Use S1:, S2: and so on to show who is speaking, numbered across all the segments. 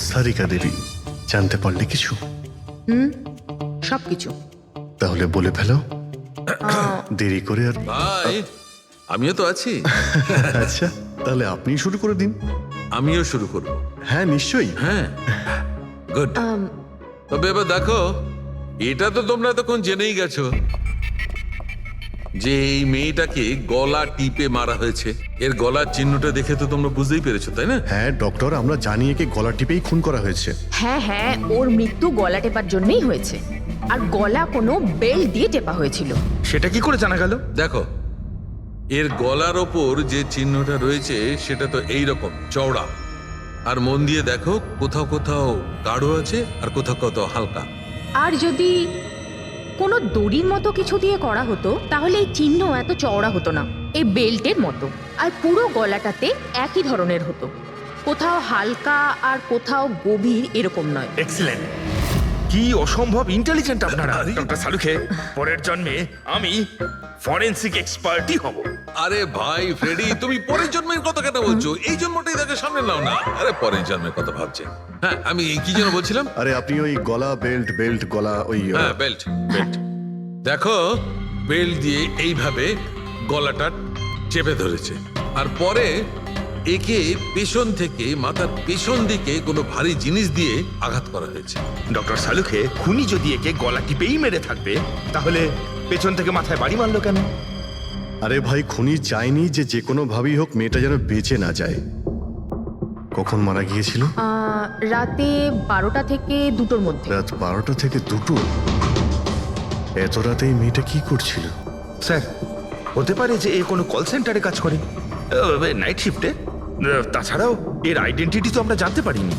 S1: সারিকা দেবী, জানতে পারলে কিছু?
S2: সবকিছু।
S1: তাহলে বলে ফেলো, দেরি করে আর।
S3: ভাই, আমিও তো আছি।
S1: আচ্ছা, তাহলে আপনি শুরু করে দিন।
S3: আমিও শুরু করব।
S1: হ্যাঁ নিশ্চয়ই।
S3: হ্যাঁ, গুড। তবে এবার দেখো, এটা তো তোমরা তখন জেনেই গেছো যে এই মেয়েটাকে গলা টিপে মারা হয়েছে। এর গলার চিহ্নটা দেখে তো তোমরা বুঝতেই পেরেছো, তাই না?
S1: হ্যাঁ ডক্টর, আমরা জানি একে গলা টিপেই খুন করা হয়েছে।
S2: হ্যাঁ হ্যাঁ, ওর মৃত্যু গলা টেপার জন্যই হয়েছে। আর গলা কোনো বেল্ট দিয়ে টেপা হয়েছিল।
S4: সেটা কি করে জানা গেল?
S3: দেখো, এর গলার ওপর যে চিহ্নটা রয়েছে সেটা তো এই রকম চওড়া। আর মন দিয়ে দেখো, কোথাও কোথাও গাঢ় আছে আর কোথাও কোথাও হালকা।
S2: আর যদি কোনো দড়ির মতো কিছু দিয়ে করা হতো তাহলে এই চিহ্ন এত চওড়া হতো না, এই বেল্টের মতো। আর পুরো গলাটাতে একই ধরনের হতো, কোথাও হালকা আর কোথাও গভীর, এরকম নয়।
S4: এক্সিলেন্ট! কি অসম্ভব ইন্টেলিজেন্ট আপনারা, ডক্টর সালুখে। পরের জন্মে আমি ফরেনসিক এক্সপার্টই হব।
S3: আরে ভাই ফ্রেডি, তুমি পরের জন্মের কথা কেন বলছো? এই জন্মটাই তাকে সামনে নাও না। আরে পরের জন্মের কথা ভাবছে। হ্যাঁ, আমি কি যেন বলছিলাম?
S1: আরে আপনি ওই গলা বেল্ট বেল্ট গলা ওই
S3: হ্যাঁ, বেল্ট বেল্ট। দেখো, বেল্ট দিয়ে এইভাবে গলাটা চেপে ধরেছে। আর পরে একে পেছন থেকে মাথার পেছন দিকে কোনো ভারী জিনিস দিয়ে আঘাত করা হয়েছে।
S4: ডক্টর সালুখে, খুনি যদি একে গলা টিপেই মেরে থাকবে তাহলে পেছন থেকে মাথায় বাড়ি মারলো কেন?
S1: আরে ভাই, খুনি চাইনি যে কোনো ভাবেই হোক মেয়েটা যেন বেঁচে না যায়। কখন মারা গিয়েছিল?
S2: রাতে 12টা থেকে 2টোর মধ্যে।
S1: রাত 12টা থেকে 2টো? এত রাতে এই মেয়েটা কি করছিল?
S4: স্যার, হতে পারে যে এ কোনো কল সেন্টারে কাজ করে, নাইট শিফটে। তাছাড়াও এর আইডেন্টিটি তো আমরা জানতে পারিনি।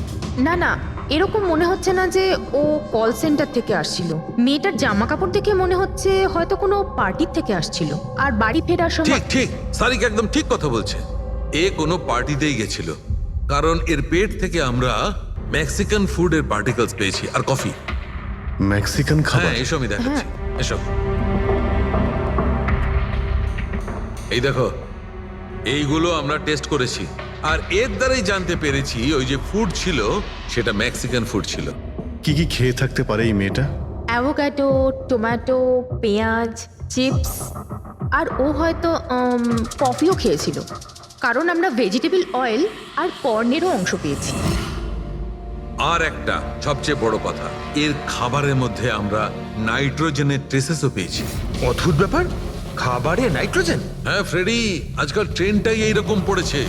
S2: না না, এরকম মনে হচ্ছে না যে ও কল সেন্টার থেকে আসছিল। মেয়েটার জামা কাপড় দেখে মনে হচ্ছে হয়তো কোনো পার্টির থেকে আসছিল। আর বাড়ি ফেরার
S3: ঠিক
S2: সময়।
S3: ঠিক, সারিক একদম ঠিক কথা বলছে। এ কোনো পার্টিতেই গেছিল, কারণ এর পেট থেকে আমরা মেক্সিকান ফুডের পার্টিকেলস পেয়েছি আর কফি।
S1: মেক্সিকান খাবার?
S3: হ্যাঁ, এসো আমি দেখাচ্ছি, এসো। এই দেখো, এইগুলো আমরা টেস্ট করেছি আর এর দ্বারাই জানতে পেরেছি ওই যে ফুড ছিল সেটা মেক্সিকান ফুড ছিল।
S1: কি কি খেয়ে থাকতে পারে এই মেয়েটা?
S2: অ্যাভোকাডো, টমেটো, পেঁয়াজ, চিপস। আর ও হয়তো কফিও খেয়েছিল, কারণ আমরা ভেজিটেবল অয়েল আর কর্নেরও অংশ পেয়েছি।
S3: আর একটা সবচেয়ে বড় কথা, এর খাবারের মধ্যে আমরা নাইট্রোজেনের ট্রেসেসও পেয়েছি।
S4: অদ্ভুত ব্যাপার, খাবারে নাইট্রোজেন!
S3: হ্যাঁ ফ্রেডি, আজকাল ট্রেনটাই এইরকম পড়েছে।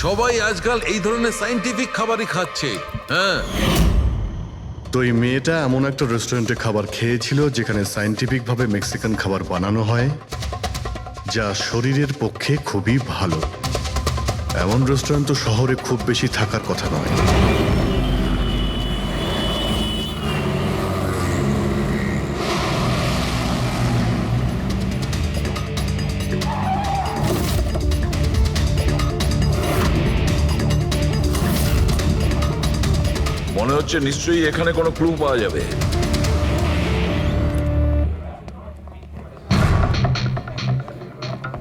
S3: সবাই আজকাল এই ধরনের সায়েন্টিফিক খাবারই খাচ্ছে। হ্যাঁ,
S1: তো এই মেয়েটা এমন একটা রেস্টুরেন্টে খাবার খেয়েছিল যেখানে সায়েন্টিফিক ভাবে মেক্সিকান খাবার বানানো হয়, যা শরীরের পক্ষে খুবই ভালো। এমন রেস্টুরেন্ট তো শহরে খুব বেশি থাকার কথা নয়।
S5: মনে হচ্ছে নিশ্চয়ই এখানে কোনো ক্লু পাওয়া যাবে।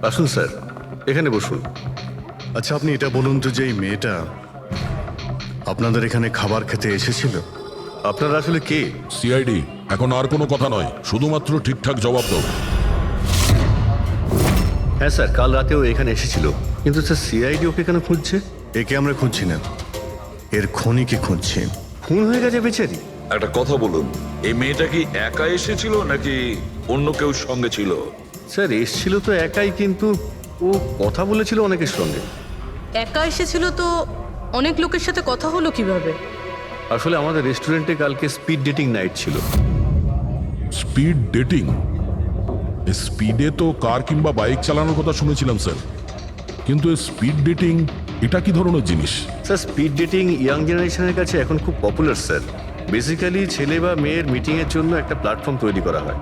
S1: আসুন স্যার, এখানে বসুন। আচ্ছা, আপনি এটা বলুন তো যে এই মেয়েটা আপনাদের এখানে খাবার খেতে এসেছিল? আপনারা আসলে কে?
S6: সিআইডি। এখন আর কোনো কথা নয়, শুধুমাত্র ঠিকঠাক জবাব দাও।
S7: হ্যাঁ স্যার, কাল রাতেও এখানে এসেছিল, কিন্তু স্যার সিআইডি ওকে কেন খুঁজছে?
S1: একে আমরা খুঁজছি না, এর খনিকে খুঁজছি।
S7: খুন হয়ে গেছে বেচারি।
S5: একটা কথা বলুন, এই মেয়েটা কি একা এসেছিল নাকি অন্য কেউ সঙ্গে ছিল?
S7: স্যার এসছিল তো একাই, কিন্তু ও কথা বলেছিল অনেকের সঙ্গে।
S8: একা এসেছিল তো অনেক লোকের সাথে কথা হলো কিভাবে?
S7: আসলে আমাদের রেস্টুরেন্টে কালকে স্পিড ডেটিং নাইট ছিল।
S6: Speed dating? স্পিডে তো কার কিংবা বাইক চালানোর কথা শুনেছিলাম স্যার, কিন্তু স্পিড ডেটিং এটা কি ধরনের জিনিস?
S7: স্যার স্পিড ডেটিং ইয়াং জেনারেশনের কাছে এখন খুব পপুলার স্যার। বেসিক্যালি ছেলে বা মেয়ের মিটিংয়ের জন্য একটা প্ল্যাটফর্ম তৈরি করা হয়,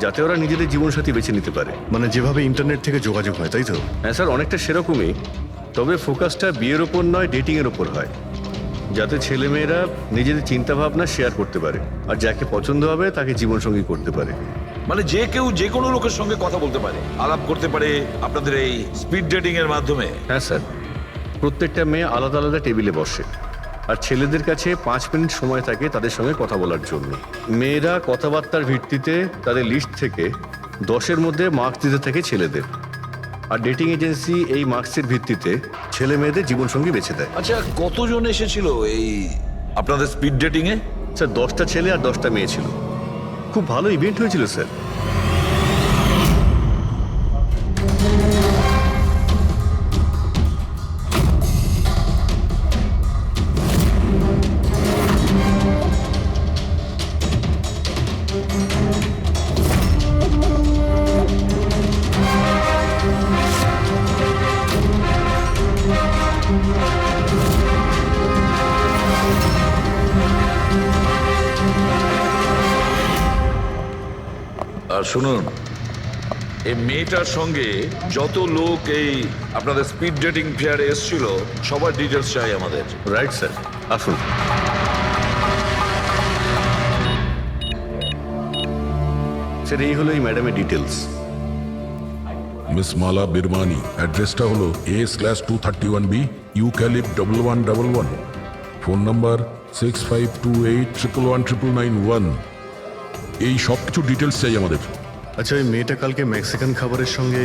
S7: যাতে ওরা নিজেদের জীবনসাথী বেছে নিতে পারে।
S1: মানে যেভাবে ইন্টারনেট থেকে যোগাযোগ হয়, তাই তো?
S7: হ্যাঁ স্যার, অনেকটা সেরকমই, তবে ফোকাসটা বিয়ের ওপর নয়, ডেটিংয়ের ওপর হয়, যাতে ছেলেমেয়েরা নিজেদের চিন্তাভাবনা শেয়ার করতে পারে আর যাকে পছন্দ হবে তাকে জীবনসঙ্গী করতে পারে।
S5: মানে যে কেউ যে কোনো লোকের সঙ্গে কথা বলতে পারে, আলাপ করতে পারে আপনাদের এই স্পিড ডেটিং এর মাধ্যমে?
S7: হ্যাঁ স্যার, প্রত্যেকটা মেয়ে আলাদা আলাদা টেবিলে বসে, আর ছেলেদের কাছে 5 মিনিট সময় থাকে তাদের সঙ্গে কথা বলার জন্য। মেয়েরা কথাবার্তার ভিত্তিতে তাদের লিস্ট থেকে 10-এর মধ্যে মার্কস দিতে থাকে ছেলেদের, আর ডেটিং এজেন্সি এই মার্কসের ভিত্তিতে ছেলে মেয়েদের জীবনসঙ্গী বেছে দেয়।
S5: আচ্ছা, কতজন এসেছিল এই আপনাদের স্পিড ডেটিং এ?
S7: স্যার 10টা ছেলে আর 10টা মেয়ে ছিল। খুব ভালো ইভেন্ট হয়েছিল স্যার।
S5: আর শুনুন, এই মেয়েটার সঙ্গে যত লোক এই আপনাদের স্পিড ডেটিং ফেয়ারে এসেছিল সবার ডিটেলস চাই আমাদের।
S7: রাইট স্যার, আসুন। স্যার এই হলো এই ম্যাডামের ডিটেলস।
S6: মিস মালা বিরমানি, অ্যাড্রেসটা হলো A/231B ইউক্যালিপ 1111, ফোন নাম্বার 6528119991। এই সব কিছু ডিটেলস চাই আমাদের।
S1: আচ্ছা, ওই মেয়েটা কালকে মেক্সিকান খাবারের সঙ্গে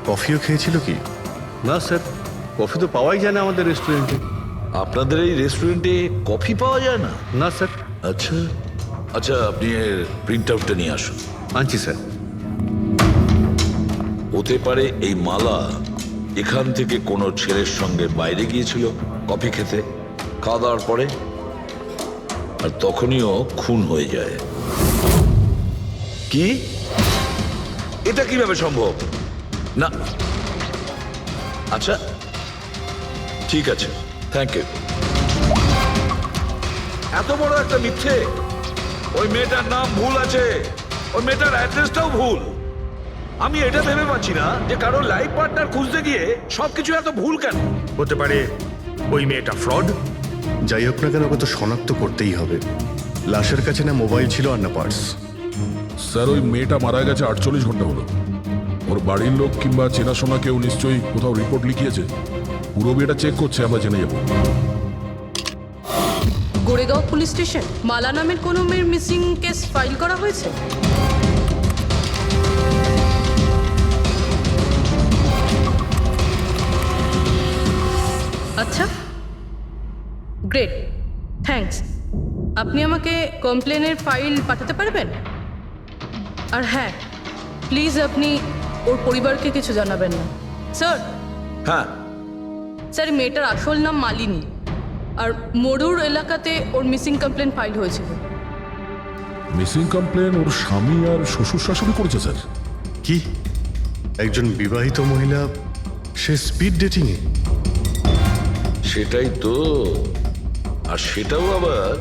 S1: কফিও খেয়েছিল কি?
S7: না স্যার, কফি তো পাওয়াই যায় না আমাদের রেস্টুরেন্টে।
S5: আপনাদের এই রেস্টুরেন্টে কফি পাওয়া যায় না?
S7: না স্যার।
S5: আচ্ছা আচ্ছা, আপনি এর প্রিন্ট আউটটা নিয়ে আসুন।
S7: আনছি স্যার।
S5: হতে পারে এই মালা এখান থেকে কোনো ছেলের সঙ্গে বাইরে গিয়েছিল কফি খেতে, খাওয়া দাওয়ার পরে, আর তখনইও খুন হয়ে যায়। কি? এটা কিভাবে সম্ভব? না, আচ্ছা ঠিক আছে, থ্যাংক ইউ। এত বড় একটা মিথ্যে! ওই মেয়েটার নাম ভুল আছে, ওই মেয়েটার অ্যাড্রেসটাও ভুল। আমি এটা ভেবে পাচ্ছি না যে কারো লাইফ পার্টনার খুঁজতে গিয়ে সবকিছু এত ভুল কেন
S4: হতে পারে ওই মেয়েটা ফ্রড।
S1: যাই হোক না কেন, ওকে তো শনাক্ত করতেই হবে। লাশের কাছে না মোবাইল ছিল আর না পার্স।
S6: স্যার ওই মেয়েটা মারা গেছে 48 ঘন্টা হলো। ওর বাড়ির লোক কিংবা চেনাশোনা কেউ নিশ্চয়ই কোথাও রিপোর্ট লিখিয়েছে। পুরো বিয়েটা চেক করছে, আমরা জেনে যাবো।
S8: গোরেগাঁও পুলিশ স্টেশন মালা নামের কোনো মেয়ের মিসিং কেস ফাইল করা হয়েছে? আচ্ছা, গ্রেট, থ্যাঙ্কস। আপনি আমাকে কমপ্লেনের ফাইল পাঠাতে পারবেন? আর হ্যাঁ, প্লিজ আপনি ওর পরিবারকে কিছু জানাবেন না। স্যার,
S5: হ্যাঁ,
S8: স্যার এই মেয়েটার আসল নাম মালিনী, আর মরুর এলাকাতে ওর মিসিং কমপ্লেন ফাইল হয়েছিল।
S6: মিসিং কমপ্লেন ওর স্বামী আর শ্বশুর শাশুড়ি করেছে স্যার।
S1: কি? একজন বিবাহিত মহিলা, সে স্পিড ডেটিংয়ে?
S5: সেটাই তো। আর সেটাও আবার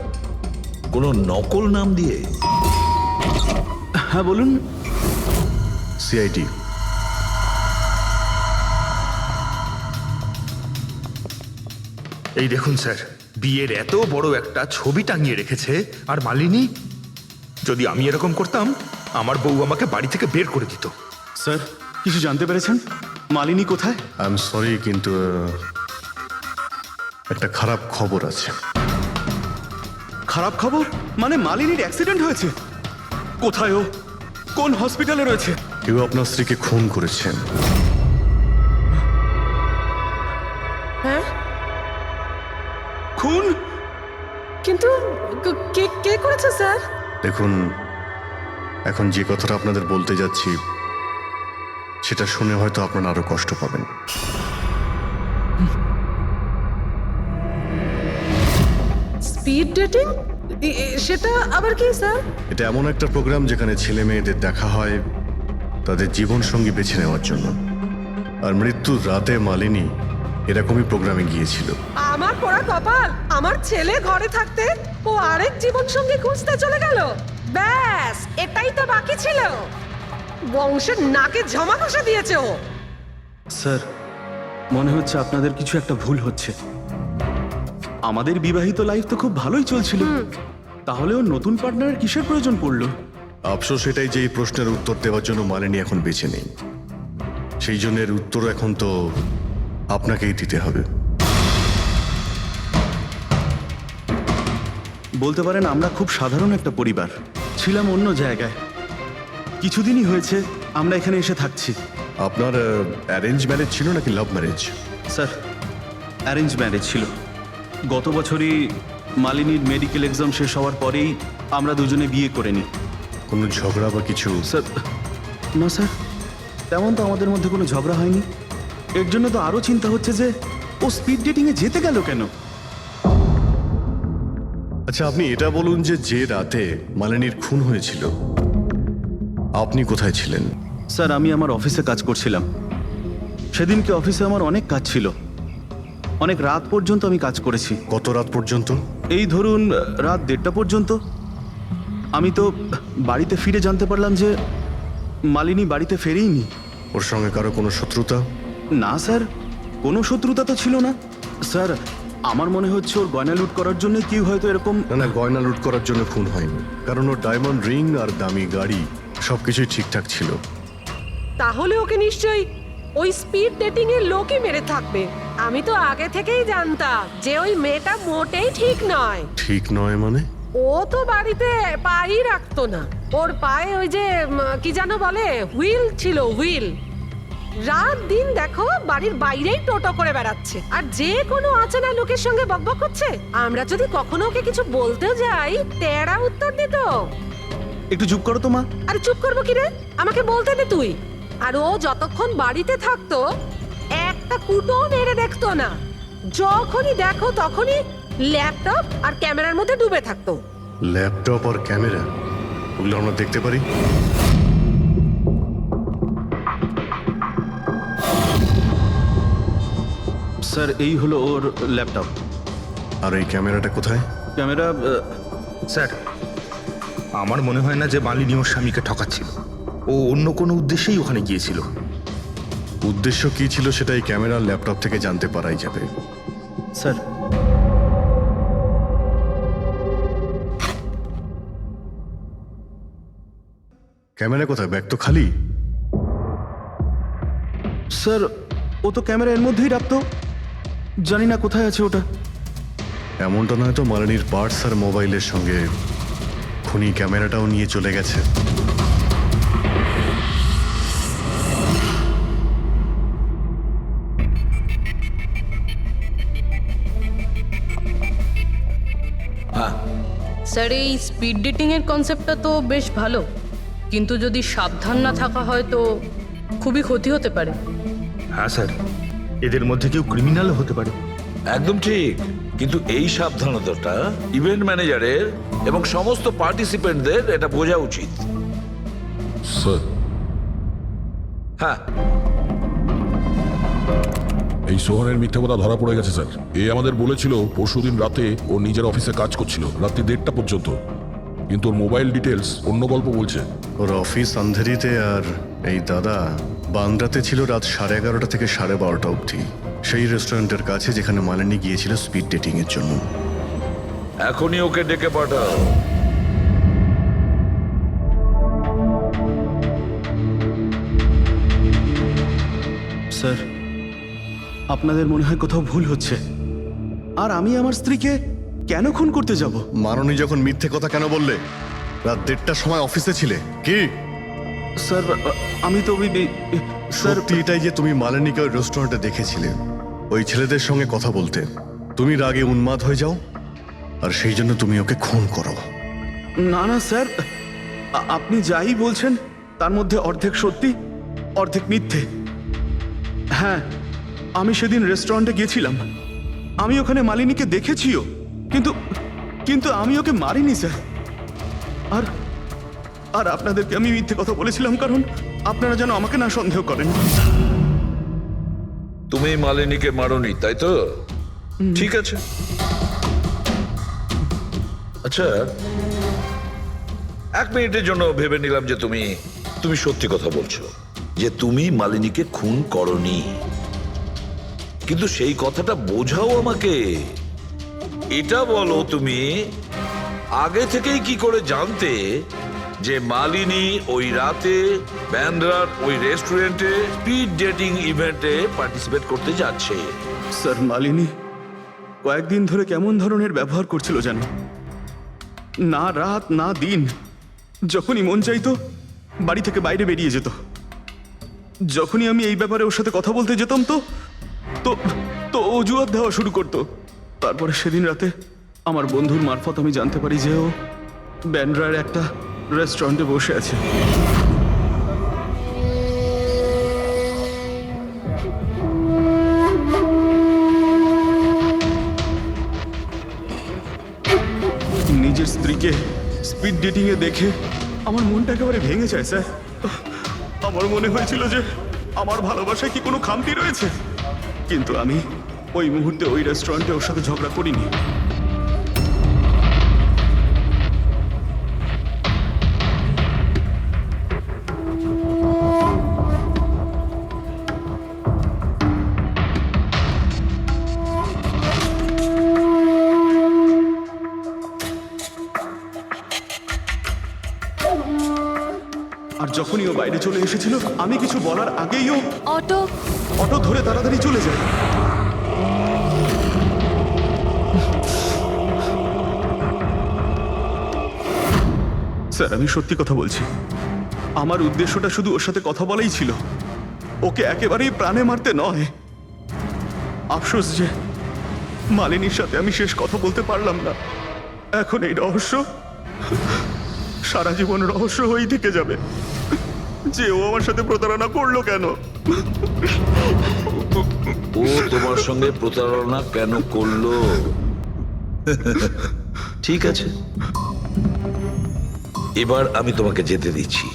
S5: কোনো নকল নাম দিয়ে।
S7: হ্যাঁ বলুন।
S1: সিআইডি।
S4: এই দেখুন স্যার, বিয়ের এত বড় একটা ছবি টাঙিয়ে রেখেছে, আর মালিনী। যদি আমি এরকম করতাম, আমার বউ আমাকে বাড়ি থেকে বের করে দিত।
S9: স্যার, কিছু জানতে পেরেছেন? মালিনী কোথায়?
S1: আই এম সরি, কিন্তু একটা খারাপ খবর আছে।
S9: খারাপ খবর? মানে মালিনীর অ্যাক্সিডেন্ট হয়েছে? কোথায় ও? কোন হসপিটালে রয়েছে?
S1: কেউ আপনার স্ত্রীকে খুন করেছেন।
S8: হ্যাঁ,
S9: খুন?
S8: কিন্তু কে করেছে স্যার?
S1: দেখুন, এখন যে কথাটা আপনাদের বলতে যাচ্ছি সেটা শুনে হয়তো আপনারা আরো কষ্ট পাবেন।
S8: Speed dating? সেটা আবার কি স্যার?
S1: এটা এমন একটা প্রোগ্রাম যেখানে ছেলে মেয়েদের দেখা হয় তাদের জীবন সঙ্গী বেছে নেওয়ার জন্য। আর মৃত্যুর রাতে মালিনী এরকমই প্রোগ্রামে গিয়েছিল।
S10: আমার পোড়া কপাল, আমার ছেলে ঘরে থাকতে ও আরেক জীবন সঙ্গী খুঁজতে চলে গেল। ব্যাস, এটাই তো বাকি ছিল। বংশের নাকে ঝমা ঘষা দিয়েছে ও।
S9: স্যার, মনে হচ্ছে আপনাদের কিছু একটা ভুল হচ্ছে। আমাদের বিবাহিত লাইফ তো খুব ভালোই চলছিল, তাহলেও নতুন পার্টনারের কিসের প্রয়োজন পড়লো?
S1: আফসোস এটাই যে এই প্রশ্নের উত্তর দেওয়ার জন্য মালিনী এখন বেঁচে নেই। সেই জন্য এর উত্তর এখন তো আপনাকেই দিতে হবে।
S9: বলতে পারেন আমরা খুব সাধারণ একটা পরিবার, ছিলাম অন্য জায়গায়। কিছুদিনই হয়েছে আমরা এখানে এসে থাকছি।
S1: আপনার অ্যারেঞ্জ ম্যারেজ ছিল নাকি love marriage?
S9: Sir, arrange marriage ছিল। গত বছরই মালিনীর মেডিকেল এক্সাম শেষ হওয়ার পরেই আমরা দুজনে বিয়ে করে নিই।
S1: কোনো ঝগড়া বা কিছু?
S9: স্যার, না স্যার, তেমন তো আমাদের মধ্যে কোনো ঝগড়া হয়নি। এর জন্য তো আরও চিন্তা হচ্ছে যে ও স্পিড ডেটিংয়ে যেতে গেল কেন।
S1: আচ্ছা, আপনি এটা বলুন যে রাতে মালিনীর খুন হয়েছিল আপনি কোথায় ছিলেন?
S9: স্যার, আমি আমার অফিসে কাজ করছিলাম। সেদিনকে অফিসে আমার অনেক কাজ ছিল, অনেক রাত পর্যন্ত আমি কাজ করেছি।
S1: কত রাত পর্যন্ত?
S9: এই ধরুন রাত 1:30 পর্যন্ত। আমি তো বাড়িতে ফিরে জানতে পারলাম যে মালিনী বাড়িতে ফেরেইনি।
S1: ওর সঙ্গে কারো কোনো শত্রুতা?
S9: না স্যার, কোনো শত্রুতা তো ছিল না। স্যার, আমার মনে হচ্ছে ওর গয়না লুট করার জন্য কেউ হয়তো এরকম।
S1: না, গয়না লুট করার জন্য খুন হয়নি, কারণ ওর ডায়মন্ড রিং আর দামি গাড়ি সবকিছুই ঠিকঠাক ছিল।
S10: তাহলে ওকে নিশ্চয়ই ওই স্পিড ডেটিং এর লোকই মেরে থাকবে। আমি তো আগে থেকেই জানতাম যে ওই মেয়েটা মোটেই ঠিক নয়।
S1: ঠিক নয় মানে?
S10: ও তো বাড়িতে পাই রাখতো না। ওর পায়ে ওই যে কি যেন বলে, হুইল ছিল, হুইল। রাত দিন দেখো বাড়ির বাইরেই টোটো করে বেড়াচ্ছে, আর যে কোনো অচেনা লোকের সঙ্গে বকবক করছে। আমরা যদি কখনো ওকে কিছু বলতে যাই, তেরা উত্তর দিত।
S9: একটু চুপ করো তো মা।
S10: আরে চুপ করবো কি রে, আমাকে বলতে দে তুই। আর ও যতক্ষণ বাড়িতে থাকতো একটা কুটো মেরে দেখতো না। যখনই দেখো তখনই ল্যাপটপ আর ক্যামেরার মধ্যে ডুবে থাকতো।
S1: ল্যাপটপ আর ক্যামেরা, ওগুলো আমরা দেখতে পারি?
S9: স্যার, এই হলো ওর ল্যাপটপ।
S1: আর এই ক্যামেরাটা কোথায়?
S9: ক্যামেরা
S4: স্যার, আমার মনে হয় না যে মালিনী ওর স্বামীকে ঠকাচ্ছিল। ও অন্য কোনো উদ্দেশ্যেই ওখানে গিয়েছিল।
S1: উদ্দেশ্য কি ছিল সেটা এই ক্যামেরা ল্যাপটপ থেকে জানতে পারাই যাবে।
S9: স্যার,
S1: ক্যামেরা কোথায়? ব্যাগ তো খালি।
S9: স্যার, ও তো ক্যামেরা এর মধ্যেই রাখতো, জানি না কোথায় আছে ওটা।
S1: এমনটা নয় তো মালিনীর পার্টস আর মোবাইলের সঙ্গে খুনি ক্যামেরাটাও নিয়ে চলে গেছে?
S8: স্যার, এই স্পিড ডেটিং এর কনসেপ্টটা তো বেশ ভালো, কিন্তু যদি সাবধান না থাকা হয় তো খুবই ক্ষতি হতে পারে।
S4: হ্যাঁ স্যার, এদের মধ্যে কেউ ক্রিমিনালও হতে পারে।
S5: একদম ঠিক, কিন্তু এই সাবধানতাটা ইভেন্ট ম্যানেজারের এবং সমস্ত পার্টিসিপেন্টদের এটা বোঝা উচিত।
S6: স্যার,
S5: হ্যাঁ,
S6: এই সোহানের মিথ্যে কথা ধরা পড়ে গেছে স্যার। এ আমাদের বলেছিল পরশুদিন রাতে ও নিজের অফিসে কাজ করছিল রাত্রি 1:30 পর্যন্ত, কিন্তু ওর মোবাইল ডিটেলস অন্য গল্প বলছে।
S1: ওর অফিস আন্ধেরিতে আর এই দাদা বান্দ্রাতে ছিল রাত 11:30 থেকে 12:30 অবধি, সেই রেস্টুরেন্টের কাছে যেখানে মালিনী গিয়েছিল স্পিড ডেটিং এর জন্য।
S5: এখনই ওকে ডেকে পাঠাও।
S9: স্যার, আপনাদের মনে হয় কোথাও ভুল হচ্ছে। আর আমি আমার স্ত্রীকে কেন খুন করতে যাব?
S1: মাননী যখন মিথ্যে কথা কেন বললে? রাত 1:30টার সময় অফিসে ছিলে কি?
S9: স্যার, আমি তো স্যার,
S1: সত্যি এটাই যে তুমি মালিনীকে ওই রেস্টুরেন্টে দেখেছিলে ওই ছেলেদের সঙ্গে কথা বলতে। তুমি রাগে উন্মাদ হয়ে যাও আর সেই জন্য তুমি ওকে খুন করো।
S9: না না স্যার, আপনি যাই বলছেন তার মধ্যে অর্ধেক সত্যি অর্ধেক মিথ্যে। হ্যাঁ, আমি সেদিন রেস্টুরেন্টে গিয়েছিলাম, আমি ওখানে মালিনীকে দেখেছিও, কিন্তু কিন্তু আমি ওকে মারিনি স্যার। আর আর আপনাদেরকে আমি মিথ্যে কথা বলেছিলাম কারণ আপনারা যেন আমাকে না সন্দেহ করেন।
S5: তুমি মালিনীকে মারোনি, তাই তো? ঠিক আছে। আচ্ছা, 1 মিনিটের জন্য ভেবে নিলাম যে তুমি সত্যি কথা বলছো, যে তুমি মালিনীকে খুন করনি, কিন্তু সেই কথাটা বোঝাও আমাকে। এটা বলো, তুমি আগে থেকেই কি করে জানতে যে মালিনী ওই রাতে ব্যান্ড্রার ওই রেস্টুরেন্টে স্পিড ডেটিং ইভেন্টে পার্টিসিপেট করতে যাচ্ছে?
S9: স্যার, মালিনী কয়েকদিন ধরে কেমন ধরনের ব্যবহার করছিল জানো? না রাত না দিন যখনই মন চাইতো বাড়ি থেকে বাইরে বেরিয়ে যেত। যখনই আমি এই ব্যাপারে ওর সাথে কথা বলতে যেতাম তো তো তো অজুহাত দেওয়া শুরু করতো। তারপরে সেদিন রাতে আমার বন্ধুর মারফত আমি জানতে পারি যে ও ব্যান্ড্রার একটা রেস্টুরেন্টে বসে আছে। নিজের স্ত্রীকে স্পিড ডেটিং এ দেখে আমার মনটা একেবারে ভেঙে যায় স্যার। আমার মনে হয়েছিল যে আমার ভালোবাসায় কি কোনো খামতি রয়েছে, কিন্তু আমি ওই মুহূর্তে ওই রেস্টুরেন্টে ওর সাথে ঝগড়া করিনি। আর যখনই ও বাইরে চলে এসেছিল আমি কিছু বলার আগেই ও
S2: অটো
S9: অটো ধরে তাড়াতাড়ি চলে যায়। স্যার আমি সত্যি কথা বলছি, আমার উদ্দেশ্যটা শুধু ওর সাথে কথা বলাই ছিল, ওকে একেবারেই প্রাণে মারতে নয়। আফসোস যে মালিনীর সাথে আমি শেষ কথা বলতে পারলাম না। এখন এই রহস্য সারা জীবন রহস্য হয়েই থেকে যাবে যে ও আমার সাথে প্রতারণা করলো কেন।
S5: ও তোমার সঙ্গে প্রতারণা কেন করলো? ঠিক আছে, এবার আমি তোমাকে যেতে দিচ্ছি,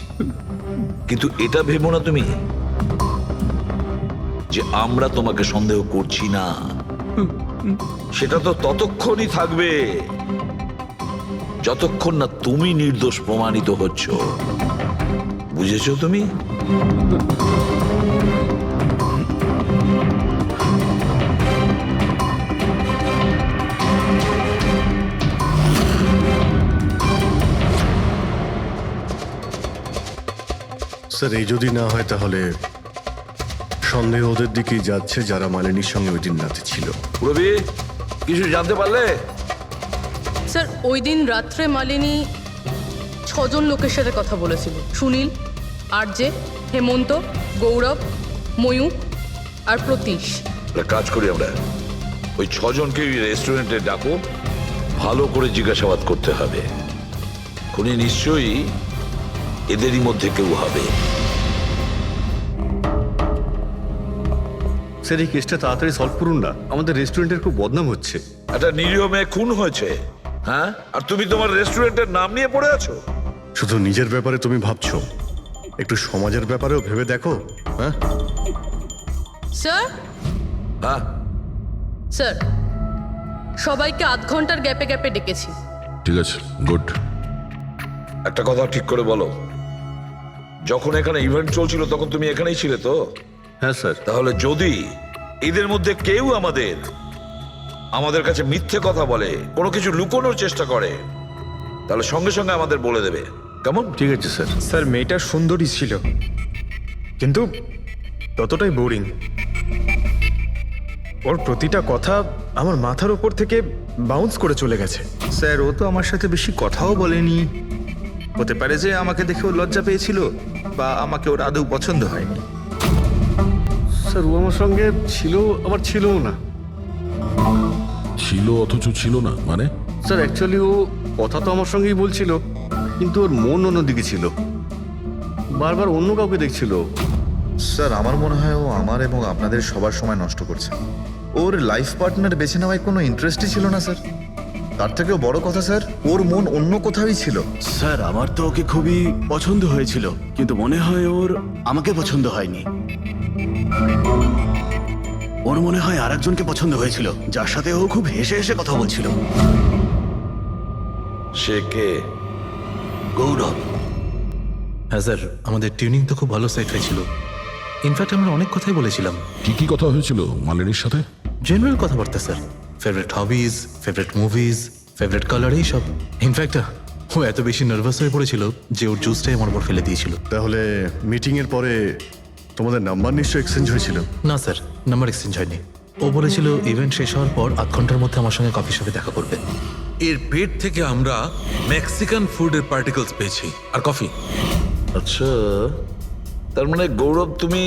S5: কিন্তু এটা ভেবো না তুমি যে আমরা তোমাকে সন্দেহ করছি না। সেটা তো ততক্ষণই থাকবে যতক্ষণ না তুমি নির্দোষ প্রমাণিত হচ্ছ। বুঝেছো তুমি?
S1: স্যার এই যদি না হয় তাহলে সন্দেহ ওদের দিকেই যাচ্ছে যারা মালিনীর সঙ্গে ওই দিন রাতে ছিল।
S5: রবি, কিছু জানতে পারলে?
S8: স্যার ওই দিন রাত্রে মালিনী 6 জন লোকের সাথে কথা বলেছিল। সুনীল, আরজে, হেমন্ত, গৌরব, ময়ূর আর প্রতীশ।
S5: একটা কাজ করি আমরা, ওই 6 জনকে রেস্টুরেন্টে ডাকো, ভালো করে জিজ্ঞাসাবাদ করতে হবে। খুনি নিশ্চয়ই এদেরই মধ্যে কেউ হবে।
S7: স্যার এই কেসটা তাড়াতাড়ি সলভ করুন না, আমাদের রেস্টুরেন্টের খুব বদনাম হচ্ছে।
S5: একটা নিরীহ মেয়ে খুন হয়েছে, হ্যাঁ, আর তুমি তোমার রেস্টুরেন্টের নাম নিয়ে পড়ে আছো।
S1: শুধু নিজের ব্যাপারে তুমি ভাবছো, একটু সমাজের ব্যাপারেও ভেবে দেখো। হ্যাঁ
S8: স্যার,
S5: হ্যাঁ,
S8: স্যার সবাইকে আধ ঘন্টার গ্যাপে গ্যাপে ডেকেছি।
S6: ঠিক আছে, গুড।
S5: একটা কথা ঠিক করে বলো, যখন এখানে ইভেন্ট চলছিল তখন তুমি এখানেই ছিলে তো?
S7: হ্যাঁ স্যার।
S5: তাহলে যদি এদের মধ্যে কেউ আমাদের কাছে মিথ্যে কথা বলে, কোনো কিছু লুকোনোর চেষ্টা করে, তাহলে সঙ্গে সঙ্গে আমাদের বলে দেবে, কেমন?
S7: ঠিক আছে স্যার।
S11: স্যার মেয়েটা সুন্দরী ছিল, কিন্তু ততটাই বোরিং। ওর প্রতিটা কথা আমার মাথার উপর থেকে বাউন্স করে চলে গেছে।
S4: স্যার ও তো আমার সাথে বেশি কথাও বলেনি। হতে পারে যে আমাকে দেখে ও লজ্জা পেয়েছিল, বা আমাকে ওর আদৌ পছন্দ হয়নি।
S7: স্যার ও আমার সঙ্গে ছিল আবার ছিলও না।
S6: ছিল অথচ ছিল না মানে?
S7: স্যার অ্যাকচুয়ালি ও কথা তো আমার সঙ্গেই বলছিল, কিন্তু ওর মন অন্যদিকে ছিল, বারবার অন্য কাউকে দেখছিল।
S12: স্যার আমার মনে হয় ও আমার এবং আপনাদের সবার সময় নষ্ট করছে। ওর লাইফ পার্টনার বেছে নেওয়ায় কোনো ইন্টারেস্টই ছিল না স্যার। তার থেকেও বড় কথা স্যার, ওর মন অন্য কোথাওই ছিল।
S9: স্যার আমার তো ওকে খুবই পছন্দ হয়েছিল, কিন্তু মনে হয় ওর আমাকে পছন্দ হয়নি। ওর মনে হয় আরেকজনকে পছন্দ হয়েছিল, যার সাথে ও খুব হেসে হেসে কথা বলছিল।
S5: সে কে?
S9: গৌরব।
S13: হ্যাঁ স্যার, আমাদের টিউনিং তো খুব ভালো সেট হয়েছিল। ইনফ্যাক্ট আমরা অনেক কথাই বলেছিলাম।
S6: কি কি কথা হয়েছিল মালিনীর সাথে?
S13: জেনারেল কথাবার্তা sir, favourite hobbies, favourite movies, favourite colour, এইসব। ইনফ্যাক্ট ও এত বেশি নার্ভাস হয়ে পড়েছিল যে ওর জুসটাই আমার উপর ফেলে দিয়েছিল।
S1: তাহলে মিটিংয়ের পরে তোমাদের নাম্বার নিশ্চয়ই এক্সচেঞ্জ হয়েছিল?
S13: না স্যার, নাম্বার এক্সচেঞ্জ হয়নি। ও বলেছিল ইভেন্ট শেষ হওয়ার পর 8 ঘন্টার মধ্যে আমার সঙ্গে কফি শপে দেখা করবে।
S3: এর পেট থেকে আমরা মেক্সিকান ফুডের পার্টিকেলস পেয়েছি আর কফি।
S5: আচ্ছা, তার মানে গৌরব তুমি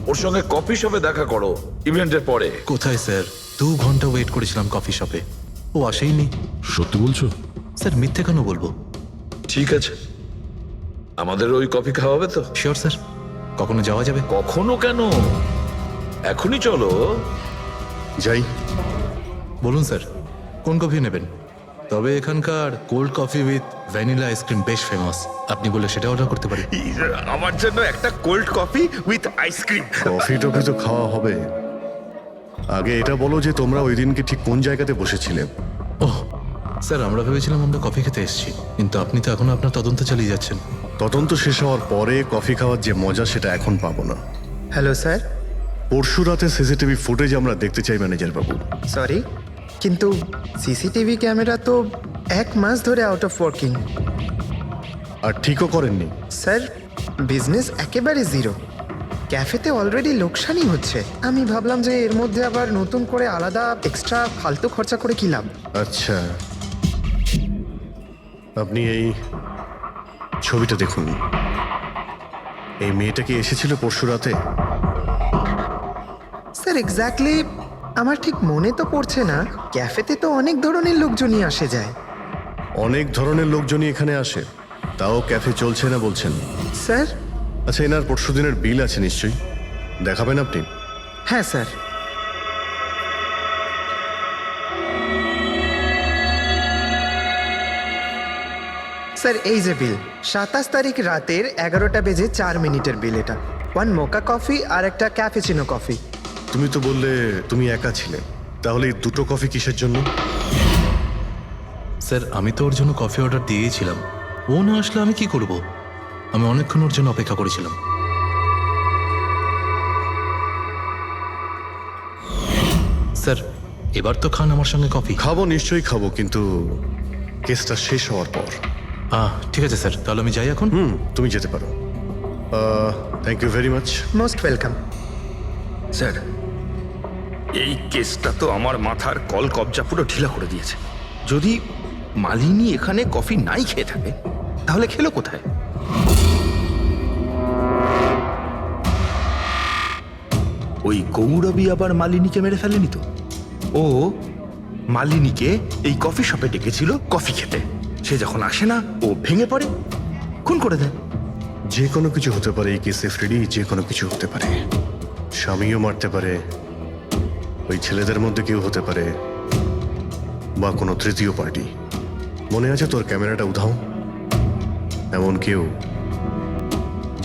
S5: ওর সঙ্গে কফি শপে দেখা করো ইভেন্টের পরে?
S13: কোথায় স্যার, 2 ঘন্টা ওয়েট করেছিলাম কফি শপে, ও আসেইনি।
S6: সত্যি বলছো?
S13: স্যার মিথ্যে কেন বলবো?
S5: ঠিক আছে, আমাদের ওই কফি খাওয়াবে তো?
S13: শিওর স্যার, কখনো যাওয়া যাবে?
S5: কখনো কেন, এখনই চলো।
S1: যাই।
S13: বলুন স্যার, কোন কফি নেবেন? তবে এখানকার cold coffee with vanilla ice cream বেশ ফেমাস, আপনি বলে সেটা অর্ডার করতে পারি।
S4: আমার জন্য একটা cold coffee with ice cream.
S1: Coffee toffee তো খাওয়া হবে, আগে এটা বলো যে তোমরা ওই দিনকে ঠিক কোন জায়গাতে বসেছিলে?
S13: ওহ স্যার, আমরা ভেবেছিলাম আমরা কফি খেতে এসেছি, কিন্তু আপনি তো এখনো আপনার তদন্ত চালিয়ে যাচ্ছেন।
S1: তদন্ত শেষ হওয়ার পরে কফি খাওয়ার যে মজা সেটা এখন পাবো না।
S14: Hello sir.
S1: পরশু রাতে সিসিটিভি ফুটেজ আমরা দেখতে চাই ম্যানেজার বাবু।
S14: সরি, কিন্তু সিসিটিভি ক্যামেরা তো 1 মাস ধরে আউট অফ ওয়ার্কিং।
S1: আর ঠিকও করেননি।
S14: স্যার, বিজনেস একেবারে জিরো, ক্যাফেতে অলরেডি লোকসানই হচ্ছে। আমি ভাবলাম যে এর মধ্যে আবার নতুন করে আলাদা এক্সট্রা ফালতু খরচা করে কি লাভ।
S1: আচ্ছা, আপনি এই ছবিটা দেখুন। এই মেয়েটা কি এসেছিল পরশু রাতে?
S14: স্যার এক্স্যাক্টলি আমার ঠিক মনে তো পড়ছে না। ক্যাফেতে তো অনেক ধরনের লোকজনই আসে যায়।
S1: অনেক ধরনের লোকজনই এখানে আসে, তাও ক্যাফে চলছে না বলছেন?
S14: স্যার?
S1: আচ্ছা, এনার পরশু দিনের বিল আছে নিশ্চয়ই, দেখাবেন আপনি?
S14: হ্যাঁ স্যার। স্যার এই যে বিল, 27 তারিখ রাতের 11টা বেজে 4 মিনিটের বিল এটা। 1 মোকা কফি আর একটা ক্যাফেচিনো কফি।
S1: তুমি তো বললে তুমি একা ছিলে, তাহলে এই দুটো কফি কিসের জন্য?
S13: স্যার আমি তো ওর জন্য কফি অর্ডার দিয়েছিলাম, ও না আসলে আমি কি করব? আমি অনেকক্ষণ ওর জন্য অপেক্ষা করেছিলাম। স্যার এবার তো খান আমার সঙ্গে কফি।
S1: খাবো, নিশ্চয়ই খাবো, কিন্তু কেসটা শেষ হওয়ার পর।
S13: ঠিক আছে স্যার, তাহলে আমি যাই এখন।
S1: তুমি যেতে পারো। Thank you very much.
S14: Most welcome.
S4: Sir, এই কেসটা তো আমার মাথার কল কবজা পুরো ঢিলা করে দিয়েছে। যদি মালিনী এখানে কফি নাই খেয়ে থাকে, তাহলে খেলো কোথায়? ওই গৌরবী আবার মালিনীকে মেরে ফেলেনি তো? ও মালিনীকে এই কফি শপে ডেকেছিল কফি খেতে, সে যখন আসে না ও ভেঙে পড়ে, খুন করে দেয়।
S1: যে কোনো কিছু হতে পারে এই কেসে ফ্রেডি, যে কোনো কিছু হতে পারে। স্বামীও মারতে পারে, ওই ছেলেদের মধ্যে কেউ হতে পারে, বা কোনো তৃতীয় পার্টি। মনে আছে তোর ক্যামেরাটা উধাও? এমন কেউ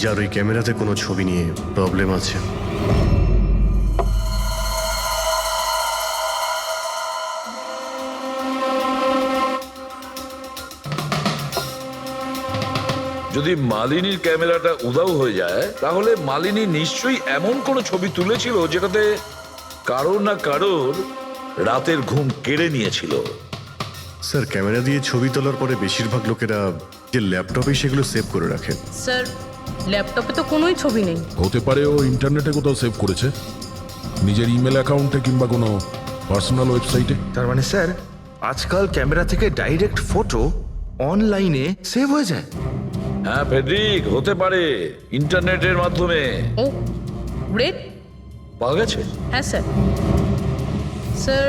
S1: যার ওই ক্যামেরাতে কোনো ছবি নিয়ে প্রবলেম আছে।
S5: যদি মালিনীর ক্যামেরাটা উধাও হয়ে যায়, তাহলে মালিনী নিশ্চয়ই এমন কোনো ছবি তুলেছিল যেটাতে কারোর না কারোর রাতের ঘুম কেড়ে নিয়েছিল।
S1: স্যার, ক্যামেরা দিয়ে ছবি তোলার পরে বেশিরভাগ লোকেরা যে ল্যাপটপে সেগুলো সেভ করে রাখেন।
S8: স্যার ল্যাপটপে তো কোনোই ছবি নেই।
S6: হতে পারে ও ইন্টারনেটে কোথাও সেভ করেছে, নিজের ইমেল অ্যাকাউন্টে কিংবা কোনো পার্সোনাল ওয়েবসাইটে।
S4: তার মানে স্যার, আজকাল ক্যামেরা থেকে ডাইরেক্ট ফটো অনলাইনে সেভ হয়ে যায়।
S5: হ্যাঁ ফেডরিক, হতে পারে ইন্টারনেটের মাধ্যমে।
S8: ও গ্রেট।
S5: পাওয়া গেছে?
S8: হ্যাঁ স্যার। স্যার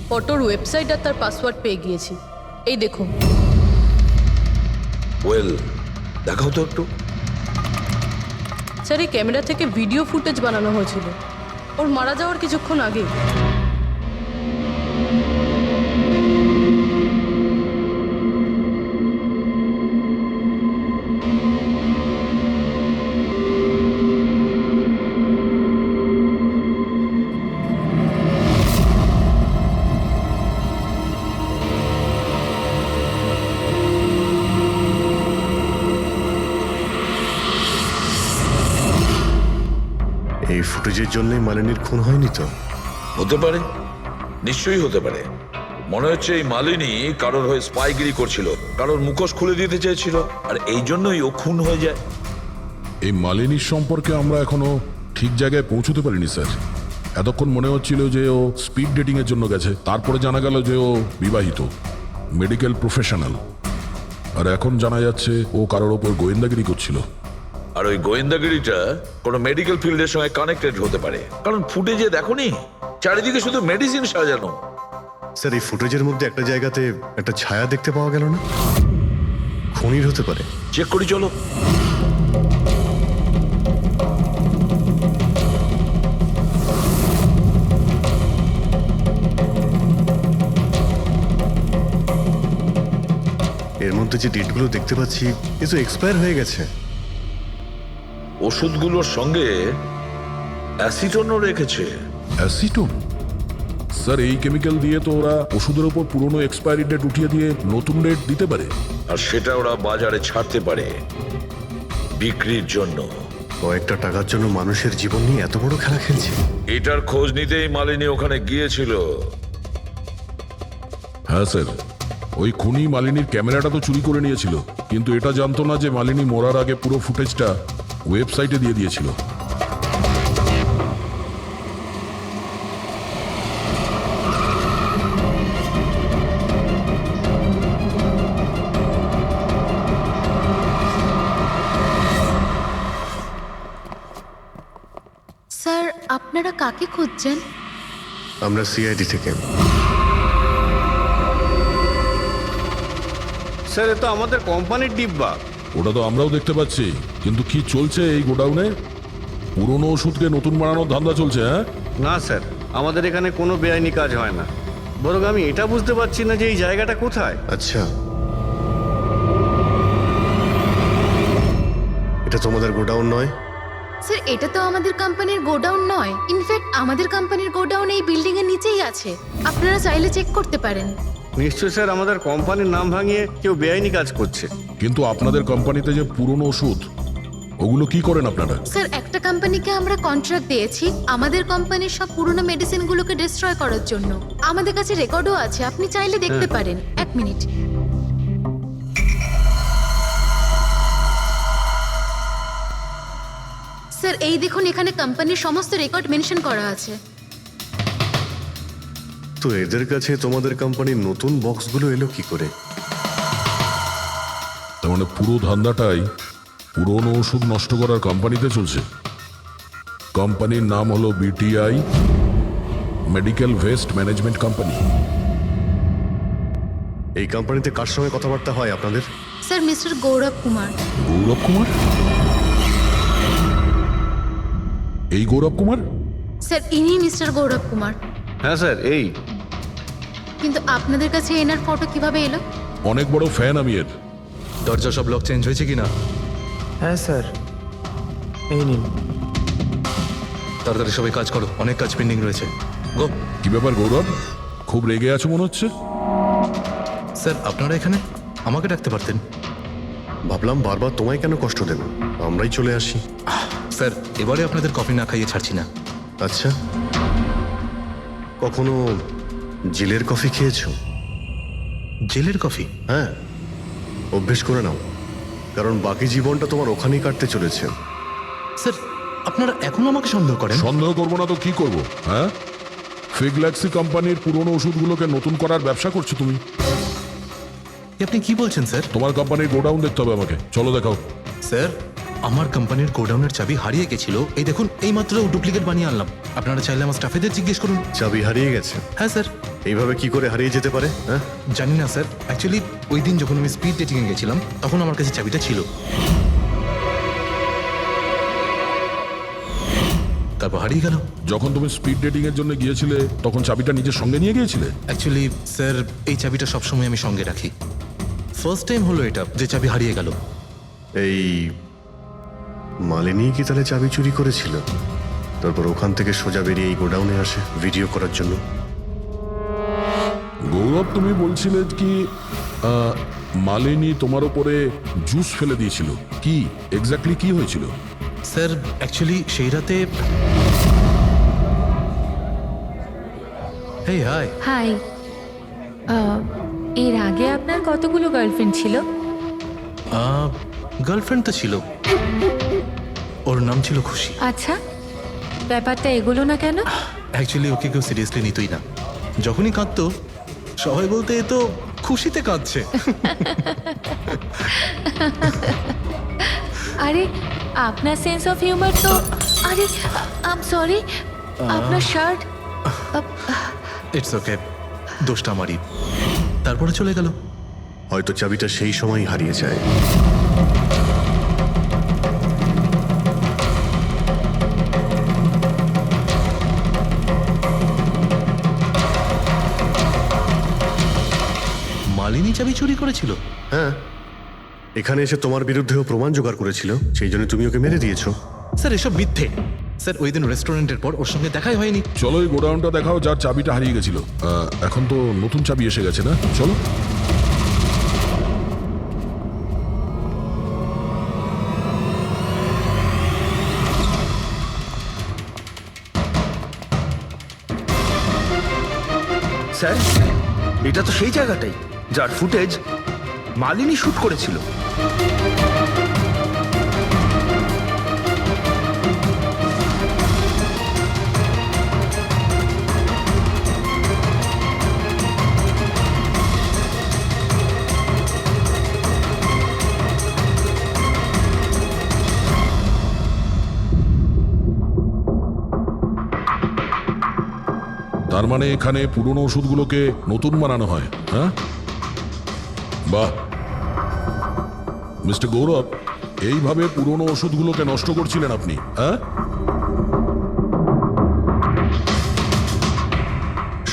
S8: ফটোর ওয়েবসাইট আর তার পাসওয়ার্ড পেয়ে গিয়েছি, এই দেখুন।
S5: ওয়েল, দেখাও তো একটু।
S8: স্যার এই ক্যামেরা থেকে ভিডিও ফুটেজ বানানো হয়েছিল ওর মারা যাওয়ার কিছুক্ষণ আগে।
S1: এই ফুটেজের জন্যই মালিনীর খুন হয়নি তো?
S5: হতে পারে, নিশ্চয়ই হতে পারে। মনে হচ্ছে এই মালিনী কারোর হয়ে স্পাইগিরি করছিল, কারোর মুখোশ খুলে দিতে চেয়েছিল, আর এই জন্যই ও খুন হয়ে যায়।
S6: এই মালিনীর সম্পর্কে আমরা এখনো ঠিক জায়গায় পৌঁছতে পারিনি স্যার। এতক্ষণ মনে হচ্ছিল যে ও স্পিড ডেটিং এর জন্য গেছে, তারপরে জানা গেল যে ও বিবাহিত, মেডিকেল প্রফেশনাল, আর এখন জানা যাচ্ছে ও কারোর ওপর গোয়েন্দাগিরি করছিল।
S5: আর ওই গোয়েন্দাগিরিটা কোনো মেডিকেল ফিল্ডের সঙ্গে কানেক্টেড হতে পারে, কারণ ফুটেজে দেখোনি চারিদিকে শুধু মেডিসিন সাজানো।
S1: স্যার, এই ফুটেজের মধ্যে একটা জায়গাতে একটা ছায়া দেখতে পাওয়া গেল না? খুনির হতে পারে।
S5: চেক করি চলো।
S1: এর মধ্যে যে ডেটগুলো দেখতে পাচ্ছি এ তো এক্সপায়ার হয়ে গেছে।
S5: ওষুধগুলোর সঙ্গে অ্যাসিটনও রেখেছে।
S6: অ্যাসিটোন? স্যার, এই কেমিক্যাল দিয়ে তো ওরা ওষুধের ওপর পুরনো এক্সপায়ারি ডেট উঠিয়ে দিয়ে নতুন ডেট দিতে পারে,
S5: আর সেটা ওরা বাজারে ছাড়তে পারে বিক্রির জন্য।
S1: কয়েকটা টাকার জন্য মানুষের জীবন নিয়ে এত বড় খেলা খেলছে।
S5: এটার খোঁজ নিতেই মালিনী ওখানে গিয়েছিল।
S6: হ্যাঁ স্যার, ওই খুনি মালিনীর ক্যামেরাটা তো চুরি করে নিয়েছিল, কিন্তু এটা জানতো না যে মালিনী মরার আগে পুরো ফুটেজটা ওয়েবসাইটে দিয়ে দিয়েছিল।
S2: স্যার, আপনারা কাকে খুঁজছেন?
S1: আমরা সিআইডি থেকে।
S7: স্যার, এ তো আমাদের কোম্পানির ডিব্বা।
S6: ওটা তো আমরাও দেখতে পাচ্ছি, কিন্তু কি চলছে এই গোডাউনে? পুরনো ওষুধকে নতুন বানানোর ধান্দা চলছে, হ্যাঁ?
S7: না স্যার, আমাদের এখানে কোনো বেআইনি কাজ হয় না। বরং আমি এটা বুঝতে পারছি না যে এই জায়গাটা কোথায়।
S1: আচ্ছা, এটা তোমাদের গোডাউন নয়?
S2: স্যার, এটা তো আমাদের কোম্পানির গোডাউন নয়। ইনফ্যাক্ট আমাদের কোম্পানির গোডাউন এই বিল্ডিং এর নিচেই আছে। আপনারা চাইলে চেক করতে পারেন।
S7: নিশ্চয় স্যার, আমাদের কোম্পানির নাম ভাঙিয়ে কেউ বেআইনি কাজ করছে।
S6: কিন্তু আপনাদের কোম্পানিতে যে পুরনো ওষুধ, ওগুলো কি করেন আপনারা?
S2: স্যার, একটা কোম্পানিকে আমরা কন্ট্রাক্ট দিয়েছি আমাদের কোম্পানির সব পুরনো মেডিসিনগুলোকে ডিস্ট্রয় করার জন্য। আমাদের কাছে রেকর্ডও আছে, আপনি চাইলে দেখতে পারেন। এক মিনিট। স্যার, এই দেখুন, এখানে কোম্পানির সমস্ত রেকর্ড মেনশন করা আছে।
S1: তো এদের কাছে তোমাদের কোম্পানির নতুন বক্সগুলো এলো কি করে?
S6: তার মানে পুরো ধান্দাটাই পুরনো ওষুধ নষ্ট করার কোম্পানিতে চলছে। কোম্পানির নাম হলো BTI, medical waste management company.
S1: এই কোম্পানিতে কার সঙ্গে কথাবার্তা হয় আপনাদের?
S2: স্যার, মিস্টার গৌরব কুমার।
S6: গৌরব কুমার? এই গৌরব কুমার?
S2: স্যার, ইনি মিস্টার গৌরব কুমার।
S7: হ্যাঁ স্যার, এই।
S2: কিন্তু আপনাদের কাছে এনার ফটো কিভাবে এলো?
S6: অনেক বড় ফ্যান আমি এর।
S13: দরজা সব লক চেঞ্জ হয়েছে কিনা?
S14: হ্যাঁ স্যার, এই নিন।
S13: তাড়াতাড়ি সবাই কাজ করো, অনেক কাজ পেন্ডিং রয়েছে। গো।
S6: কি ব্যাপার গৌরব, খুব রেগে আছো মনে হচ্ছে?
S13: স্যার, আপনারা এখানে? আমাকে ডাকতে পারতেন।
S1: ভাবলাম বারবার তোমায় কেন কষ্ট দেব, আমরাই চলে আসি।
S13: স্যার, এবারে আপনাদের কফি না খাইয়ে ছাড়ছি না।
S1: আচ্ছা, কখনো জেলের কফি খেয়েছো?
S13: জেলের কফি?
S1: হ্যাঁ, অভ্যেস করে নাও, কারণ বাকি জীবনটা তোমার ওখানেই কাটতে চলেছে।
S13: স্যার, আপনারা এখনো আমাকে সন্দেহ করেন?
S6: সন্দেহ করবো না তো কি করবো, হ্যাঁ? ফিগল্যাক্সি কোম্পানির পুরনো ওষুধগুলোকে নতুন করার ব্যবসা করছো তুমি।
S13: আপনি কি বলছেন স্যার?
S6: তোমার কোম্পানির গোডাউন দেখতে হবে আমাকে, চলো দেখাও।
S13: স্যার, আমার কোম্পানির গোডাউনের চাবি হারিয়ে গেছিল, এই দেখুন এইমাত্র ডুপ্লিকেট বানিয়ে আনলাম। আপনারা চাইলে আমার স্টাফেদের জিজ্ঞেস করুন।
S1: চাবি হারিয়ে গেছে?
S13: হ্যাঁ স্যার।
S1: এইভাবে কি করে হারিয়ে যেতে পারে? হ্যাঁ,
S13: জানি না স্যার। অ্যাকচুয়ালি ওই দিন যখন আমি স্পিড ডেটিংয়ে গেছিলাম তখন আমার কাছে চাবিটা ছিল। তারপর হারিয়ে গেল।
S6: যখন তুমি স্পিড ডেটিং এর জন্য গিয়েছিলে তখন চাবিটা নিজের সঙ্গে নিয়ে গিয়েছিলে?
S13: অ্যাকচুয়ালি স্যার, এই চাবিটা সবসময় আমি সঙ্গে রাখি। ফার্স্ট টাইম হলো এটা যে চাবি হারিয়ে গেল।
S1: এই মালিনী কি তাহলে চাবি চুরি করেছিল, তারপর ওখান থেকে সোজা বেরিয়ে এই গোডাউনে আসে ভিডিও করার জন্য?
S6: গৌরব, তুমি বলছিলে কি মালিনী তোমার উপরে জুস ফেলে দিয়েছিল? কি এক্স্যাক্টলি কি হয়েছিল?
S13: স্যার, অ্যাকচুয়ালি সেই রাতে হেই হাই।
S15: হাই। এর আগে আপনার কতগুলো গার্লফ্রেন্ড ছিল?
S13: গার্লফ্রেন্ড তো ছিল, ওর নাম ছিল খুশি।
S15: আচ্ছা, ব্যাপারটা এগোলো না কেন?
S13: অ্যাকচুয়ালি ওকে কেউ সিরিয়াসলি নিতই না। যখনই কাঁদতো সবাই বলতে এ তো খুশিতে কাঁদছে।
S15: আরে আপনার সেন্স অফ হিউমার তো, আরে আই এম সরি, আপনার শার্ট।
S13: ইটস ওকে, দোষটা আমারই। তারপরে চলে গেল।
S1: হয়তো চাবিটা সেই সময় হারিয়ে যায়।
S13: মালিনী চাবি চুরি করেছিল?
S1: হ্যাঁ, এখানে এসে তোমার বিরুদ্ধেও প্রমাণ জোগাড় করেছিল, সেই জন্য তুমি ওকে মেরে দিয়েছো।
S13: স্যার এসব মিথ্যে। স্যার ওই দিন রেস্টুরেন্টের পর ওর সঙ্গে দেখাই হয়নি।
S6: চলো এই গোডাউনটা দেখাও যার চাবিটা হারিয়ে গেছিল। এখন তো নতুন চাবি এসে গেছে না, চলো।
S4: স্যার, এটা তো সেই জায়গাটাই যার ফুটেজ মালিনী শুট করেছিল।
S6: তার মানে এখানে পুরনো ওষুধগুলোকে নতুন বানানো হয়, হ্যাঁ? বাহ মিস্টার গৌরব, এইভাবে পুরনো ওষুধগুলোকে নষ্ট করছিলেন আপনি, হ্যাঁ?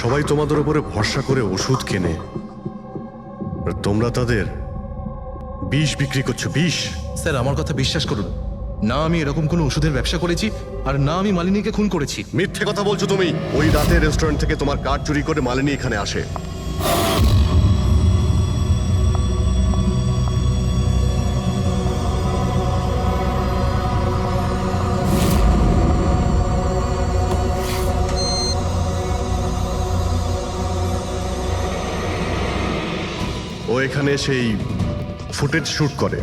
S1: সবাই তোমাদের উপরে ভরসা করে ওষুধ কেনে, আর তোমরা তাদের বিষ বিক্রি করছো, বিষ।
S13: স্যার আমার কথা বিশ্বাস করুন, না আমি এরকম কোনো ওষুধের ব্যবসা করেছি, আর না আমি মালিনীকে খুন করেছি।
S1: মিথ্যে কথা বলছো তুমি। ওই রাতে রেস্টুরেন্ট থেকে তোমার কার্ড চুরি করে মালিনী এখানে আসে। ও এখানে সেই ফুটেজ শুট করে।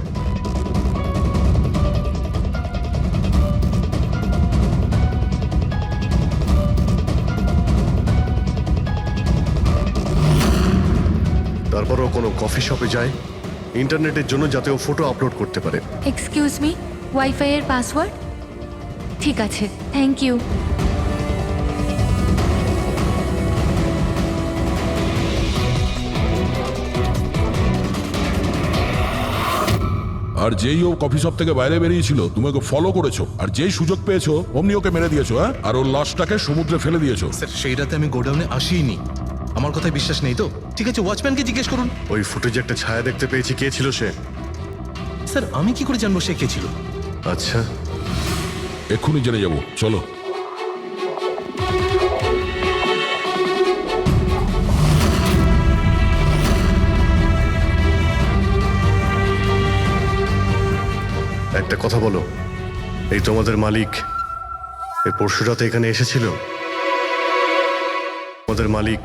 S1: তারপরও কোনো কফি শপে যায় ইন্টারনেটের জন্য, যাতে ও ফটো আপলোড করতে পারে।
S15: এক্সকিউজ মি, ওয়াইফাই এর পাসওয়ার্ড? ঠিক আছে, থ্যাংক ইউ।
S6: আর যেই ও কফি শপ থেকে বাইরে বেরিয়েছিল তুমি ওকে ফলো করেছো, আর যেই সুযোগ পেয়েছো অমনি ওকে মেরে দিয়েছো, হ্যাঁ? আর ওর লাশটাকে সমুদ্রে ফেলে দিয়েছো।
S13: স্যার সেই রাতে আমি গোডাউনে আসিনি। আমার কথায় বিশ্বাস নেই তো? ঠিক আছে, ওয়াচম্যানকে জিজ্ঞেস করুন।
S1: ওই ফুটেজে একটা ছায়া দেখতে পেয়েছি, কে ছিল সে?
S13: স্যার আমি কি করে জানবো সে কে ছিল?
S1: আচ্ছা,
S6: এক্ষুনি জেনে যাবো, চলো।
S1: একটা কথা বলো, এই তোমাদের মালিক এই পরশু রাতে এখানে এসেছিল? তোমাদের মালিক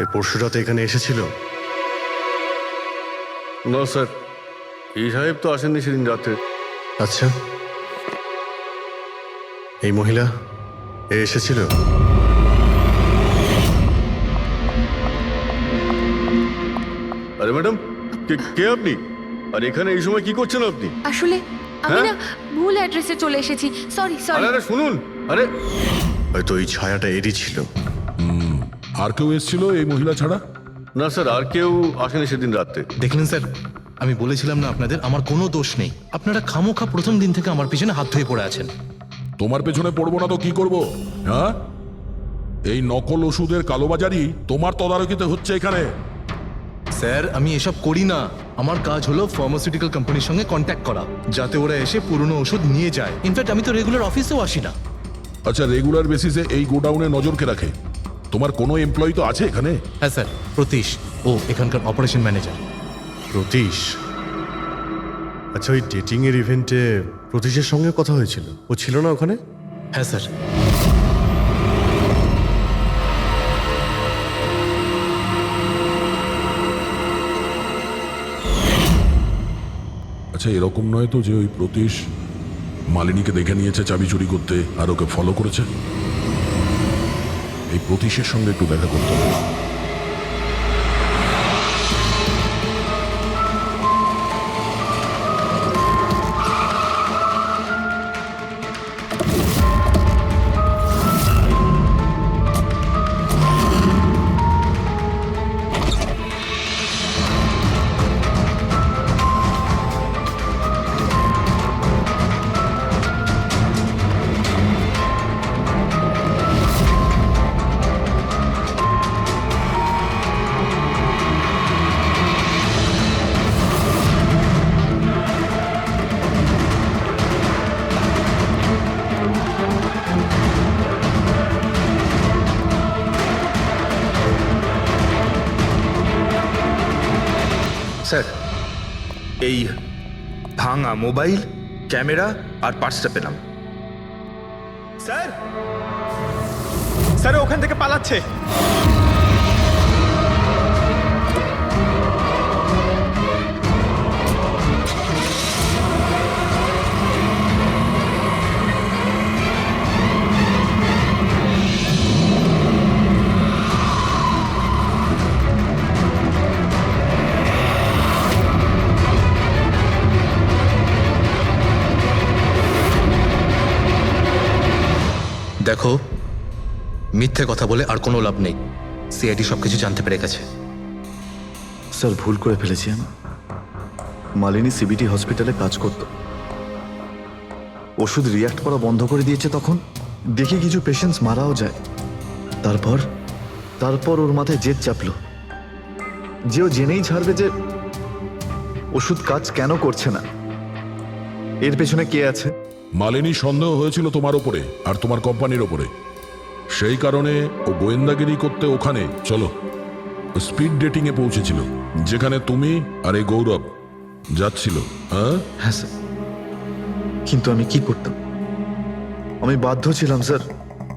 S1: এই পরশু রাতে এখানে এসেছিল?
S7: না স্যার, এই সাহেব তো আসেননি সেদিন রাতে।
S1: আচ্ছা, এই মহিলা এ এসেছিল?
S7: আরে ম্যাডাম, কে আপনি? আর এখানে এই সময় কি করছেন আপনি?
S15: আসলে আমি
S7: হ্যাঁ?
S15: না ভুল অ্যাড্রেসে চলে এসেছি, সরি
S7: আরে
S15: সরি।
S7: আরে শুনুন, আরে
S1: হয়তো ওই ছায়াটা এরই ছিল।
S6: আর কেউ এসেছিল এই মহিলা ছাড়া?
S7: না স্যার, আর কেউ আসেনি সেদিন রাতে।
S13: দেখলেন স্যার, আমি বলেছিলাম না আপনাদের আমার কোনো দোষ নেই। আপনারা খামোখা প্রথম দিন থেকে আমার পিছনে হাত ধুয়ে পড়ে আছেন।
S6: তোমার পেছনে পড়বো না তো কি করব, হ্যাঁ? এই নকল ওষুধের কালোবাজারি তোমার তদারকিতে হচ্ছে এখানে।
S13: স্যার আমি এসব করি না। আমার কাজ হলো ফার্মাসিউটিক্যাল কোম্পানির সঙ্গে কন্ট্যাক্ট করা, যাতে ওরা এসে পুরনো ওষুধ নিয়ে যায়। ইনফ্যাক্ট আমি তো রেগুলার অফিসেও আসি না।
S6: আচ্ছা, রেগুলার বেসিসে এই গোডাউনে নজর কে রাখে? তোমার কোনো এমপ্লয়ি তো আছে এখানে?
S13: হ্যাঁ স্যার, প্রতীশ, ও এখানকার অপারেশন ম্যানেজার।
S1: প্রতীশ? আচ্ছা, ওই ডেটিং এর ইভেন্টে প্রতীশের সঙ্গে কথা হয়েছিল, ও ছিল না ওখানে?
S13: হ্যাঁ স্যার।
S6: আচ্ছা, এরকম নয় তো যে ওই প্রতীশ মালিনীকে দেখে নিয়েছে চাবি চুরি করতে আর ওকে ফলো করেছে। এই প্রতীশের সঙ্গে একটু দেখা করতে হবে।
S4: স্যার, এই ভাঙা মোবাইল, ক্যামেরা আর পার্সটা পেলাম।
S9: স্যার, স্যার ওখান থেকে পালাচ্ছে।
S13: দেখো, মিথ্যে কথা বলে আর কোনো লাভ নেই। সিআইডি সবকিছু জানতে পেরে গেছে।
S12: স্যার, ভুল করে ফেলেছি আমি। মালিনী সিবিটি হসপিটালে কাজ করত। ওষুধ রিয়াক্ট করা বন্ধ করে দিয়েছে তখন দেখে কিছু পেশেন্টস মারাও যায়। তারপর ওর মাথায় জেদ চাপলো যে ও জেনেই ছাড়বে যে ওষুধ কাজ কেন করছে না, এর পেছনে কে আছে।
S6: মালিনী সন্দেহ হয়েছিল তোমার ওপরে আর তোমার কোম্পানির ওপরে, সেই কারণে ও গোয়েন্দাগিরি করতে ওখানে স্পিড ডেটিং এ পৌঁছেছিল, যেখানে তুমি আর এই গৌরব যাচ্ছিল। হ্যাঁ
S12: স্যার, কিন্তু আমি কি করতাম? আমি বাধ্য ছিলাম স্যার,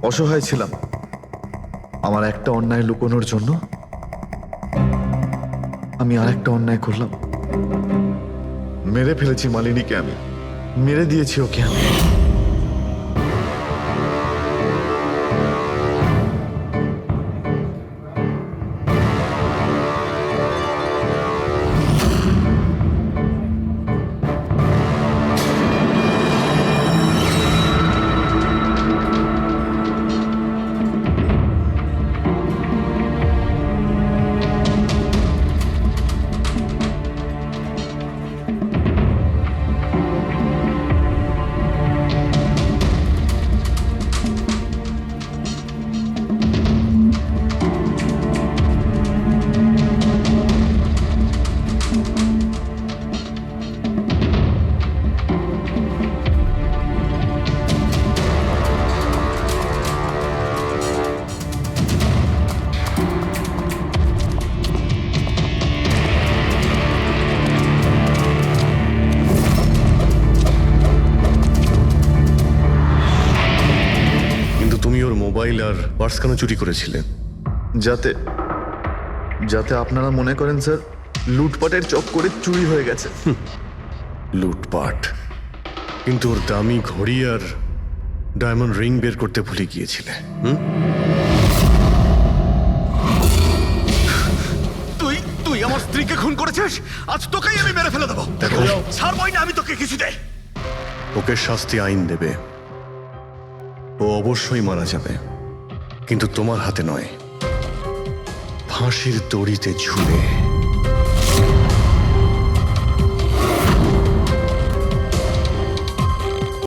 S12: অসহায় ছিলাম। আমার একটা অন্যায় লুকোনোর জন্য আমি আরেকটা অন্যায় করলাম। মেরে ফেলেছি মালিনীকে, আমি মেরে দিয়েছি ওকে আমি।
S1: মোবাইল আর পার্স কেন চুরি করেছিলেন?
S12: যাতে আপনারা মনে করেন স্যার লুটপাটের চক্করে চুরি হয়ে গেছে।
S1: লুটপাট? কিন্তু ওর দামি ঘড়ি আর ডায়মন্ড রিং বের করতে ভুলে গিয়েছিলে।
S9: তুই আমার স্ত্রীকে খুন করেছিস, আজ তোকেই আমি মেরে ফেলে দেবো। ছাড়বই না আমি তোকে কিছুতে।
S1: ওকে শাস্তি আইন দেবে, ও অবশ্যই মারা যাবে, কিন্তু তোমার হাতে নয়, ফাঁসির দড়িতে ঝুলে।